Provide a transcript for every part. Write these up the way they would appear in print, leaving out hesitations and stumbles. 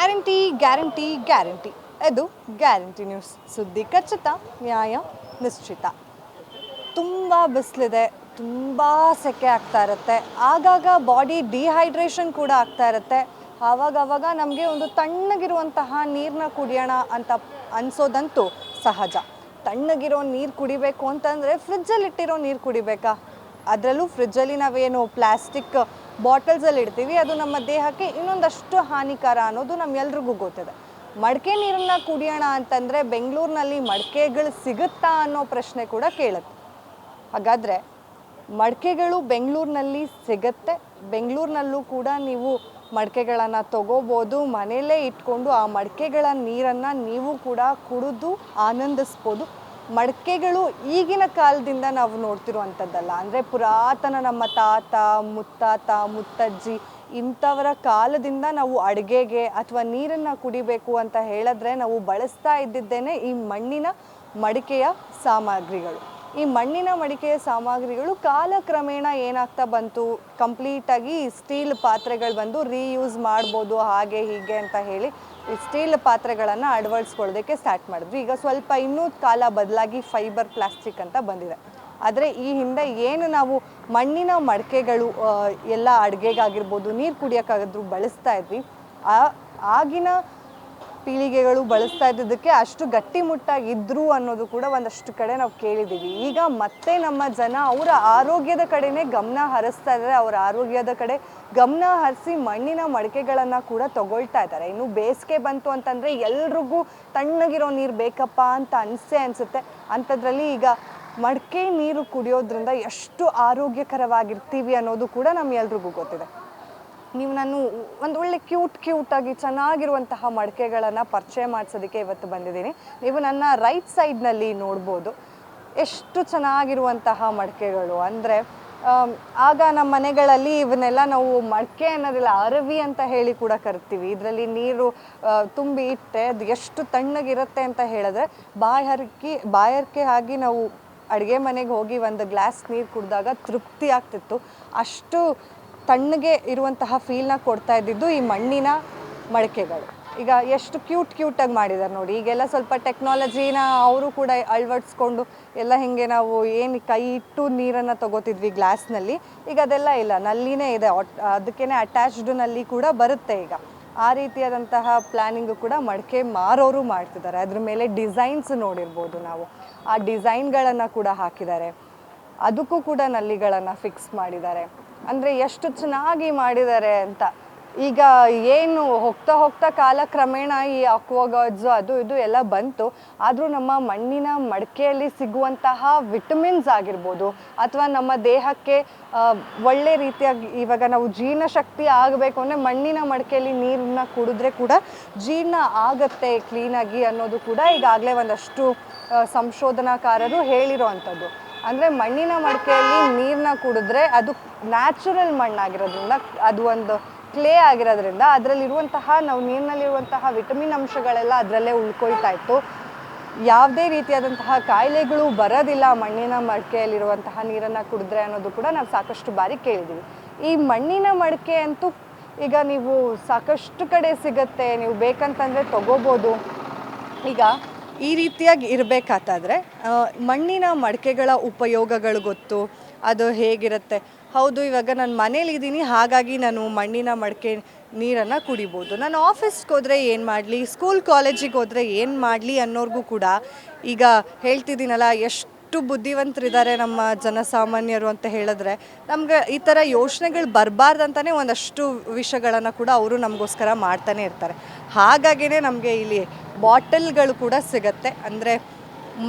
Guarantee guarantee guarantee ಇದು guarantee news. ಸುದ್ದಿ ಖಚಿತ, ನ್ಯಾಯ ನಿಶ್ಚಿತ. ತುಂಬ ಬಿಸಿಲಿದೆ, ತುಂಬ ಸೆಕೆ ಆಗ್ತಾ ಇರುತ್ತೆ, ಆಗಾಗ ಬಾಡಿ ಡಿಹೈಡ್ರೇಷನ್ ಕೂಡ ಆಗ್ತಾ ಇರುತ್ತೆ. ಆವಾಗವಾಗ ನಮಗೆ ಒಂದು ತಣ್ಣಗಿರುವಂತಹ ನೀರನ್ನ ಕುಡಿಯೋಣ ಅಂತ ಅನಿಸೋದಂತೂ ಸಹಜ. ತಣ್ಣಗಿರೋ ನೀರು ಕುಡಿಬೇಕು ಅಂತಂದರೆ ಫ್ರಿಜ್ಜಲ್ಲಿ ಇಟ್ಟಿರೋ ನೀರು ಕುಡಿಬೇಕಾ? ಅದರಲ್ಲೂ ಫ್ರಿಜ್ಜಲ್ಲಿ ನಾವೇನು ಪ್ಲಾಸ್ಟಿಕ್ ಬಾಟಲ್ಸಲ್ಲಿ ಇಡ್ತೀವಿ, ಅದು ನಮ್ಮ ದೇಹಕ್ಕೆ ಇನ್ನೊಂದಷ್ಟು ಹಾನಿಕರ ಅನ್ನೋದು ನಮ್ಮೆಲ್ರಿಗೂ ಗೊತ್ತಿದೆ. ಮಡಿಕೆ ನೀರನ್ನು ಕುಡಿಯೋಣ ಅಂತಂದರೆ ಬೆಂಗಳೂರಿನಲ್ಲಿ ಮಡಿಕೆಗಳು ಸಿಗುತ್ತಾ ಅನ್ನೋ ಪ್ರಶ್ನೆ ಕೂಡ ಕೇಳುತ್ತೆ. ಹಾಗಾದರೆ ಮಡಿಕೆಗಳು ಬೆಂಗಳೂರಿನಲ್ಲಿ ಸಿಗುತ್ತೆ. ಬೆಂಗಳೂರಿನಲ್ಲೂ ಕೂಡ ನೀವು ಮಡಿಕೆಗಳನ್ನು ತಗೋಬೋದು, ಮನೆಯಲ್ಲೇ ಇಟ್ಕೊಂಡು ಆ ಮಡಿಕೆಗಳ ನೀರನ್ನು ನೀವು ಕೂಡ ಕುಡಿದು ಆನಂದಿಸ್ಬೋದು. ಮಡಿಕೆಗಳು ಈಗಿನ ಕಾಲದಿಂದ ನಾವು ನೋಡ್ತಿರುವಂಥದ್ದಲ್ಲ, ಅಂದರೆ ಪುರಾತನ ನಮ್ಮ ತಾತ ಮುತ್ತಾತ ಮುತ್ತಜ್ಜಿ ಇಂಥವರ ಕಾಲದಿಂದ ನಾವು ಅಡುಗೆಗೆ ಅಥವಾ ನೀರನ್ನು ಕುಡಿಬೇಕು ಅಂತ ಹೇಳಿದ್ರೆ ನಾವು ಬಳಸ್ತಾ ಇದ್ದಿದ್ದೇನೆ ಈ ಮಣ್ಣಿನ ಮಡಿಕೆಯ ಸಾಮಗ್ರಿಗಳು. ಈ ಮಣ್ಣಿನ ಮಡಿಕೆಯ ಸಾಮಗ್ರಿಗಳು ಕಾಲಕ್ರಮೇಣ ಏನಾಗ್ತಾ ಬಂತು, ಕಂಪ್ಲೀಟಾಗಿ ಸ್ಟೀಲ್ ಪಾತ್ರೆಗಳು ಬಂದು ರೀಯೂಸ್ ಮಾಡ್ಬೋದು ಹಾಗೆ ಹೀಗೆ ಅಂತ ಹೇಳಿ ಈ ಸ್ಟೀಲ್ ಪಾತ್ರೆಗಳನ್ನು ಅಳವಡಿಸ್ಕೊಳ್ಳೋದಕ್ಕೆ ಸ್ಟಾರ್ಟ್ ಮಾಡಿದ್ವಿ. ಈಗ ಸ್ವಲ್ಪ ಇನ್ನೂ ಕಾಲ ಬದಲಾಗಿ ಫೈಬರ್ ಪ್ಲಾಸ್ಟಿಕ್ ಅಂತ ಬಂದಿದೆ. ಆದರೆ ಈ ಹಿಂದೆ ಏನು ನಾವು ಮಣ್ಣಿನ ಮಡಿಕೆಗಳು ಎಲ್ಲ ಅಡುಗೆಗಾಗಿರ್ಬೋದು, ನೀರು ಕುಡಿಯೋಕ್ಕಾಗಿದ್ರು ಬಳಸ್ತಾ ಇದ್ವಿ, ಆಗಿನ ಪೀಳಿಗೆಗಳು ಬಳಸ್ತಾ ಇದ್ದಿದ್ದಕ್ಕೆ ಅಷ್ಟು ಗಟ್ಟಿಮುಟ್ಟಾಗಿದ್ರು ಅನ್ನೋದು ಕೂಡ ಒಂದಷ್ಟು ಕಡೆ ನಾವು ಕೇಳಿದ್ದೀವಿ. ಈಗ ಮತ್ತೆ ನಮ್ಮ ಜನ ಅವರ ಆರೋಗ್ಯದ ಕಡೆನೇ ಗಮನ ಹರಿಸ್ತಾ ಇದ್ದಾರೆ. ಅವರ ಆರೋಗ್ಯದ ಕಡೆ ಗಮನ ಹರಿಸಿ ಮಣ್ಣಿನ ಮಡಿಕೆಗಳನ್ನು ಕೂಡ ತಗೊಳ್ತಾ ಇದ್ದಾರೆ. ಇನ್ನು ಬೇಸಿಗೆ ಬಂತು ಅಂತಂದರೆ ಎಲ್ರಿಗೂ ತಣ್ಣಗಿರೋ ನೀರು ಬೇಕಪ್ಪ ಅಂತ ಅನಿಸುತ್ತೆ. ಅಂಥದ್ರಲ್ಲಿ ಈಗ ಮಡಿಕೆ ನೀರು ಕುಡಿಯೋದ್ರಿಂದ ಎಷ್ಟು ಆರೋಗ್ಯಕರವಾಗಿರ್ತೀವಿ ಅನ್ನೋದು ಕೂಡ ನಮ್ಮೆಲ್ರಿಗೂ ಗೊತ್ತಿದೆ. ನೀವು ನಾನು ಒಂದು ಒಳ್ಳೆ ಕ್ಯೂಟಾಗಿ ಚೆನ್ನಾಗಿರುವಂತಹ ಮಡಿಕೆಗಳನ್ನು ಪರಿಚಯ ಮಾಡಿಸೋದಕ್ಕೆ ಇವತ್ತು ಬಂದಿದ್ದೀನಿ. ನೀವು ನನ್ನ ರೈಟ್ ಸೈಡ್ನಲ್ಲಿ ನೋಡ್ಬೋದು ಎಷ್ಟು ಚೆನ್ನಾಗಿರುವಂತಹ ಮಡಿಕೆಗಳು. ಅಂದರೆ ಆಗ ನಮ್ಮ ಮನೆಗಳಲ್ಲಿ ಇವನ್ನೆಲ್ಲ ನಾವು ಮಡಿಕೆ ಅನ್ನೋದಿಲ್ಲ, ಅರವಿ ಅಂತ ಹೇಳಿ ಕೂಡ ಕರಿತೀವಿ. ಇದರಲ್ಲಿ ನೀರು ತುಂಬಿ ಇಟ್ಟೆ ಅದು ಎಷ್ಟು ತಣ್ಣಗಿರುತ್ತೆ ಅಂತ ಹೇಳಿದ್ರೆ ಬಾಯಾರಿಕೆ ಆಗಿ ನಾವು ಅಡುಗೆ ಮನೆಗೆ ಹೋಗಿ ಒಂದು ಗ್ಲಾಸ್ ನೀರು ಕುಡಿದಾಗ ತೃಪ್ತಿ ಆಗ್ತಿತ್ತು. ಅಷ್ಟು ತಣ್ಣಗೆ ಇರುವಂತಹ ಫೀಲ್ನ ಕೊಡ್ತಾ ಇದ್ದಿದ್ದು ಈ ಮಣ್ಣಿನ ಮಡಿಕೆಗಳು. ಈಗ ಎಷ್ಟು ಕ್ಯೂಟಾಗಿ ಮಾಡಿದ್ದಾರೆ ನೋಡಿ. ಈಗೆಲ್ಲ ಸ್ವಲ್ಪ ಟೆಕ್ನಾಲಜಿನ ಅವರು ಕೂಡ ಅಳವಡಿಸ್ಕೊಂಡು ಎಲ್ಲ ಹೀಗೆ ನಾವು ಏನು ಕೈ ಇಟ್ಟು ನೀರನ್ನು ತಗೋತಿದ್ವಿ ಗ್ಲಾಸ್ನಲ್ಲಿ, ಈಗ ಅದೆಲ್ಲ ಇಲ್ಲ, ನಲ್ಲಿನೇ ಇದೆ, ಅದಕ್ಕೇ ಅಟ್ಯಾಚ್ಡ್ ನಲ್ಲಿ ಕೂಡ ಬರುತ್ತೆ. ಈಗ ಆ ರೀತಿಯಾದಂತಹ ಪ್ಲ್ಯಾನಿಂಗು ಕೂಡ ಮಡಿಕೆ ಮಾರೋರು ಮಾಡ್ತಿದ್ದಾರೆ. ಅದ್ರ ಮೇಲೆ ಡಿಸೈನ್ಸ್ ನೋಡಿರ್ಬೋದು ನಾವು, ಆ ಡಿಸೈನ್ಗಳನ್ನು ಕೂಡ ಹಾಕಿದ್ದಾರೆ. ಅದಕ್ಕೂ ಕೂಡ ನಲ್ಲಿಗಳನ್ನು ಫಿಕ್ಸ್ ಮಾಡಿದ್ದಾರೆ. ಅಂದರೆ ಎಷ್ಟು ಚೆನ್ನಾಗಿ ಮಾಡಿದ್ದಾರೆ ಅಂತ. ಈಗ ಏನು ಹೋಗ್ತಾ ಕಾಲಕ್ರಮೇಣ ಈ ಅಕ್ವಾಗಾರ್ಡ್ಸು ಅದು ಇದು ಎಲ್ಲ ಬಂತು, ಆದರೂ ನಮ್ಮ ಮಣ್ಣಿನ ಮಡಿಕೆಯಲ್ಲಿ ಸಿಗುವಂತಹ ವಿಟಮಿನ್ಸ್ ಆಗಿರ್ಬೋದು ಅಥವಾ ನಮ್ಮ ದೇಹಕ್ಕೆ ಒಳ್ಳೆ ರೀತಿಯಾಗಿ ಇವಾಗ ನಾವು ಜೀರ್ಣಶಕ್ತಿ ಆಗಬೇಕು ಅಂದರೆ ಮಣ್ಣಿನ ಮಡಿಕೆಯಲ್ಲಿ ನೀರನ್ನ ಕುಡಿದ್ರೆ ಕೂಡ ಜೀರ್ಣ ಆಗತ್ತೆ ಕ್ಲೀನಾಗಿ ಅನ್ನೋದು ಕೂಡ ಈಗಾಗಲೇ ಒಂದಷ್ಟು ಸಂಶೋಧನಾಕಾರರು ಹೇಳಿರೋ ಅಂಥದ್ದು. ಅಂದರೆ ಮಣ್ಣಿನ ಮಡಿಕೆಯಲ್ಲಿ ನೀರನ್ನ ಕುಡಿದ್ರೆ ಅದು ನ್ಯಾಚುರಲ್ ಮಣ್ಣಾಗಿರೋದ್ರಿಂದ, ಅದು ಒಂದು ಕ್ಲೇ ಆಗಿರೋದ್ರಿಂದ ಅದರಲ್ಲಿರುವಂತಹ ನಾವು ನೀರಿನಲ್ಲಿರುವಂತಹ ವಿಟಮಿನ್ ಅಂಶಗಳೆಲ್ಲ ಅದರಲ್ಲೇ ಉಳ್ಕೊಳ್ತಾ ಇತ್ತು. ಯಾವುದೇ ರೀತಿಯಾದಂತಹ ಕಾಯಿಲೆಗಳು ಬರೋದಿಲ್ಲ ಮಣ್ಣಿನ ಮಡಿಕೆಯಲ್ಲಿರುವಂತಹ ನೀರನ್ನು ಕುಡಿದ್ರೆ ಅನ್ನೋದು ಕೂಡ ನಾವು ಸಾಕಷ್ಟು ಬಾರಿ ಕೇಳಿದ್ದೀವಿ. ಈ ಮಣ್ಣಿನ ಮಡಿಕೆ ಅಂತೂ ಈಗ ನೀವು ಸಾಕಷ್ಟು ಕಡೆ ಸಿಗುತ್ತೆ, ನೀವು ಬೇಕಂತಂದರೆ ತಗೋಬೋದು. ಈಗ ಈ ರೀತಿಯಾಗಿ ಇರಬೇಕಾದ್ರೆ ಮಣ್ಣಿನ ಮಡಿಕೆಗಳ ಉಪಯೋಗಗಳು ಗೊತ್ತು, ಅದು ಹೇಗಿರುತ್ತೆ. ಹೌದು, ಇವಾಗ ನಾನು ಮನೇಲಿದ್ದೀನಿ ಹಾಗಾಗಿ ನಾನು ಮಣ್ಣಿನ ಮಡಿಕೆ ನೀರನ್ನು ಕುಡಿಬೋದು. ನಾನು ಆಫೀಸ್ಗೆ ಹೋದರೆ ಏನು ಮಾಡಲಿ, ಸ್ಕೂಲ್ ಕಾಲೇಜಿಗೆ ಹೋದರೆ ಏನು ಮಾಡಲಿ ಅನ್ನೋರ್ಗೂ ಕೂಡ ಈಗ ಹೇಳ್ತಿದ್ದೀನಲ್ಲ, ಎಷ್ಟು ಬುದ್ಧಿವಂತರಿದ್ದಾರೆ ನಮ್ಮ ಜನಸಾಮಾನ್ಯರು ಅಂತ ಹೇಳಿದ್ರೆ ನಮ್ಗೆ ಈ ಥರ ಯೋಚನೆಗಳು ಬರಬಾರ್ದಂತಲೇ ಒಂದಷ್ಟು ವಿಷಯಗಳನ್ನು ಕೂಡ ಅವರು ನಮಗೋಸ್ಕರ ಮಾಡ್ತಾನೆ ಇರ್ತಾರೆ. ಹಾಗಾಗಿಯೇ ನಮಗೆ ಇಲ್ಲಿ ಬಾಟಲ್ಗಳು ಕೂಡ ಸಿಗುತ್ತೆ. ಅಂದರೆ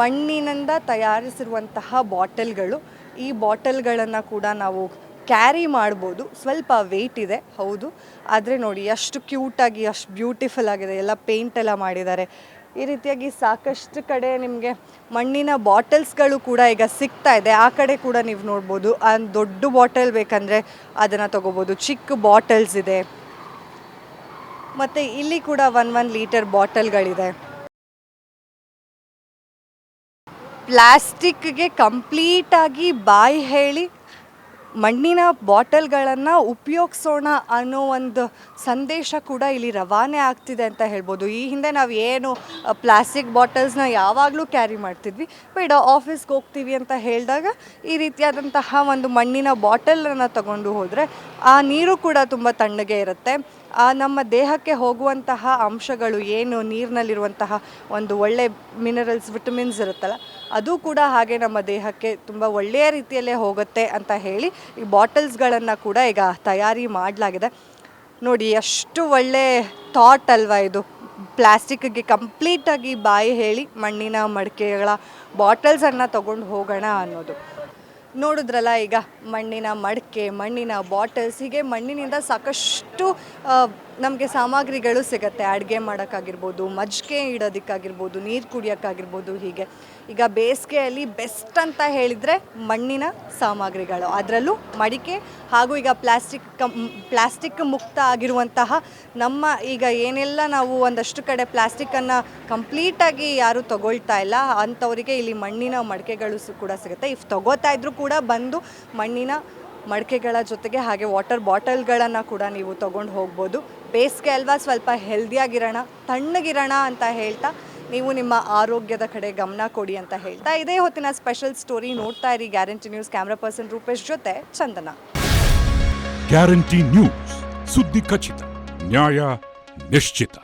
ಮಣ್ಣಿನಿಂದ ತಯಾರಿಸಿರುವಂತಹ ಬಾಟಲ್ಗಳು. ಈ ಬಾಟಲ್ಗಳನ್ನು ಕೂಡ ನಾವು ಕ್ಯಾರಿ ಮಾಡ್ಬೋದು. ಸ್ವಲ್ಪ ವೆಯ್ಟ್ ಇದೆ ಹೌದು, ಆದರೆ ನೋಡಿ ಎಷ್ಟು ಕ್ಯೂಟಾಗಿ ಎಷ್ಟು ಬ್ಯೂಟಿಫುಲ್ ಆಗಿದೆ. ಎಲ್ಲ ಪೇಂಟ್ ಎಲ್ಲ ಮಾಡಿದ್ದಾರೆ. ಈ ರೀತಿಯಾಗಿ ಸಾಕಷ್ಟು ಕಡೆ ನಿಮಗೆ ಮಣ್ಣಿನ ಬಾಟಲ್ಸ್ಗಳು ಕೂಡ ಈಗ ಸಿಗ್ತಾ ಇದೆ. ಆ ಕಡೆ ಕೂಡ ನೀವು ನೋಡ್ಬೋದು. ದೊಡ್ಡ ಬಾಟಲ್ ಬೇಕಂದರೆ ಅದನ್ನು ತೊಗೋಬೋದು, ಚಿಕ್ಕ ಬಾಟಲ್ಸ್ ಇದೆ. ಮತ್ತು ಇಲ್ಲಿ ಕೂಡ 1 ಲೀಟರ್ ಬಾಟಲ್ಗಳಿದೆ. ಪ್ಲಾಸ್ಟಿಕ್ಗೆ ಕಂಪ್ಲೀಟಾಗಿ ಬಾಯಿ ಹೇಳಿ ಮಣ್ಣಿನ ಬಾಟಲ್ಗಳನ್ನು ಉಪಯೋಗಿಸೋಣ ಅನ್ನೋ ಒಂದು ಸಂದೇಶ ಕೂಡ ಇಲ್ಲಿ ರವಾನೆ ಆಗ್ತಿದೆ ಅಂತ ಹೇಳ್ಬೋದು. ಈ ಹಿಂದೆ ನಾವು ಏನು ಪ್ಲಾಸ್ಟಿಕ್ ಬಾಟಲ್ಸ್ನ ಯಾವಾಗಲೂ ಕ್ಯಾರಿ ಮಾಡ್ತಿದ್ವಿ, ಬಟ್ ಆಫೀಸ್ಗೆ ಹೋಗ್ತೀವಿ ಅಂತ ಹೇಳಿದಾಗ ಈ ರೀತಿಯಾದಂತಹ ಒಂದು ಮಣ್ಣಿನ ಬಾಟಲನ್ನು ತಗೊಂಡು ಹೋದರೆ ಆ ನೀರು ಕೂಡ ತುಂಬ ತಣ್ಣಗೆ ಇರುತ್ತೆ. ನಮ್ಮ ದೇಹಕ್ಕೆ ಹೋಗುವಂತಹ ಅಂಶಗಳು ಏನು ನೀರಿನಲ್ಲಿರುವಂತಹ ಒಂದು ಒಳ್ಳೆ ಮಿನರಲ್ಸ್, ವಿಟಮಿನ್ಸ್ ಇರುತ್ತಲ್ಲ, ಅದು ಕೂಡ ಹಾಗೆ ನಮ್ಮ ದೇಹಕ್ಕೆ ತುಂಬ ಒಳ್ಳೆಯ ರೀತಿಯಲ್ಲೇ ಹೋಗುತ್ತೆ ಅಂತ ಹೇಳಿ ಈ ಬಾಟಲ್ಸ್ಗಳನ್ನು ಕೂಡ ಈಗ ತಯಾರಿ ಮಾಡಲಾಗಿದೆ. ನೋಡಿ ಎಷ್ಟು ಒಳ್ಳೆ ಥಾಟ್ ಅಲ್ವಾ ಇದು. ಪ್ಲಾಸ್ಟಿಕ್ಗೆ ಕಂಪ್ಲೀಟಾಗಿ ಬಾಯಿ ಹೇಳಿ ಮಣ್ಣಿನ ಮಡಿಕೆಗಳ ಬಾಟಲ್ಸನ್ನು ತೊಗೊಂಡು ಹೋಗೋಣ ಅನ್ನೋದು. ನೋಡಿದ್ರಲ್ಲ, ಈಗ ಮಣ್ಣಿನ ಮಡಿಕೆ, ಮಣ್ಣಿನ ಬಾಟಲ್ಸ್, ಹೀಗೆ ಮಣ್ಣಿನಿಂದ ಸಾಕಷ್ಟು ನಮಗೆ ಸಾಮಗ್ರಿಗಳು ಸಿಗುತ್ತೆ. ಅಡುಗೆ ಮಾಡೋಕ್ಕಾಗಿರ್ಬೋದು, ಮಜ್ಜಿಗೆ ಇಡೋದಕ್ಕಾಗಿರ್ಬೋದು, ನೀರು ಕುಡಿಯೋಕ್ಕಾಗಿರ್ಬೋದು. ಹೀಗೆ ಈಗ ಬೇಸಿಗೆಯಲ್ಲಿ ಬೆಸ್ಟ್ ಅಂತ ಹೇಳಿದರೆ ಮಣ್ಣಿನ ಸಾಮಗ್ರಿಗಳು, ಅದರಲ್ಲೂ ಮಡಿಕೆ ಹಾಗೂ ಈಗ ಪ್ಲಾಸ್ಟಿಕ್ ಮುಕ್ತ ಆಗಿರುವಂತಹ ನಮ್ಮ ಈಗ ಏನೆಲ್ಲ ನಾವು ಒಂದಷ್ಟು ಕಡೆ ಪ್ಲಾಸ್ಟಿಕ್ಕನ್ನು ಕಂಪ್ಲೀಟಾಗಿ ಯಾರೂ ತಗೊಳ್ತಾ ಇಲ್ಲ ಅಂಥವರಿಗೆ ಇಲ್ಲಿ ಮಣ್ಣಿನ ಮಡಿಕೆಗಳು ಕೂಡ ಸಿಗುತ್ತೆ. ಇಫ್ ತಗೋತಾ ಇದ್ರೂ ಕೂಡ ಬಂದು ಮಣ್ಣಿನ ಮಡಿಕೆಗಳ ಜೊತೆಗೆ ಹಾಗೆ ವಾಟರ್ ಬಾಟಲ್ಗಳನ್ನು ಕೂಡ ನೀವು ತೊಗೊಂಡು ಹೋಗ್ಬೋದು. ಬೇಸಿಗೆ ಅಲ್ವಾ, ಸ್ವಲ್ಪ ಹೆಲ್ದಿಯಾಗಿರೋಣ, ತಣ್ಣಗಿರೋಣ ಅಂತ ಹೇಳ್ತಾ ನೀವು ನಿಮ್ಮ ಆರೋಗ್ಯದ ಕಡೆ ಗಮನ ಕೊಡಿ ಅಂತ ಹೇಳ್ತಾ ಇದೇ ಹೊತ್ತಿನ ಸ್ಪೆಷಲ್ ಸ್ಟೋರಿ ನೋಡ್ತಾ ಇರಿ guarantee news. Camera person Rupesh ಜೊತೆ ಚಂದನ. ಗ್ಯಾರಂಟಿ ನ್ಯೂಸ್, ಸುದ್ದಿ ಖಚಿತ, ನ್ಯಾಯ ನಿಶ್ಚಿತ.